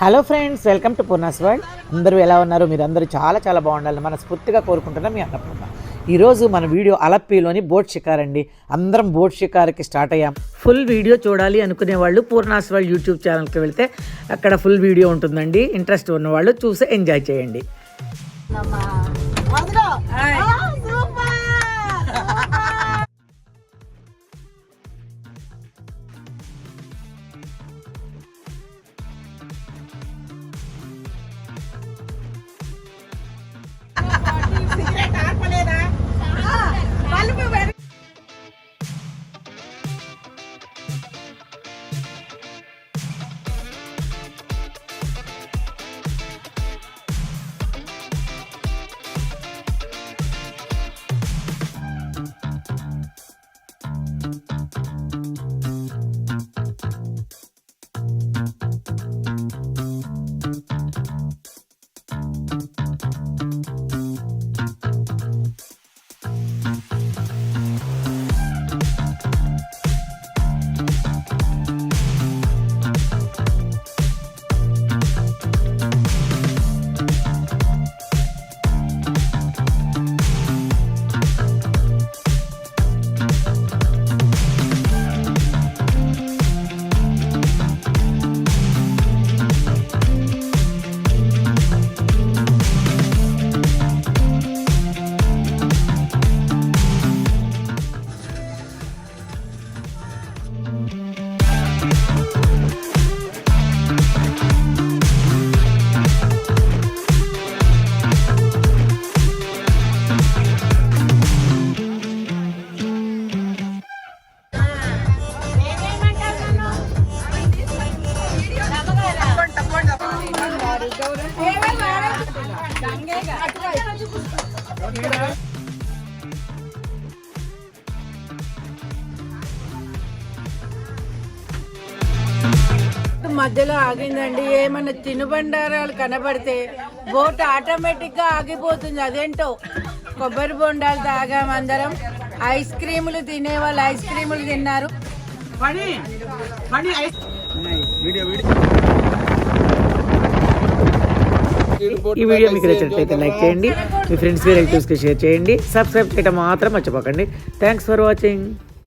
Hello friends, welcome to Poorna's world. అందరూ ఎలా ఉన్నారు? మీరు అందరూ చాలా చాలా బాగుండాలని మనస్ఫూర్తిగా కోరుకుంటున్నాం. మీ అన్నపూర్ణ. ఈరోజు మన వీడియో అలప్పిలోని బోట్ షికార్ అండి. అందరం బోట్ షికార్కి స్టార్ట్ అయ్యాం. ఫుల్ వీడియో చూడాలి అనుకునే వాళ్ళు పూర్ణాస్ వరల్డ్ యూట్యూబ్ ఛానల్కి వెళ్తే అక్కడ ఫుల్ వీడియో ఉంటుందండి. ఇంట్రెస్ట్ ఉన్నవాళ్ళు చూసి ఎంజాయ్ చేయండి. మధ్యలో ఆగిందండి. ఏమన్నా తినుబండారాలు కనబడితే బోట్ ఆటోమేటిక్ గా ఆగిపోతుంది. అదేంటో కొబ్బరి బొండాలు తాగాం అందరం. ఐస్ క్రీములు తినే వాళ్ళు ఐస్ క్రీములు తిన్నారు. ఈ వీడియో మీకు నచ్చినట్లయితే లైక్ చేయండి, మీ ఫ్రెండ్స్కి రిలేటివ్స్కి షేర్ చేయండి, సబ్స్క్రైబ్ చేయడం మాత్రం మర్చిపోకండి. Thanks for watching.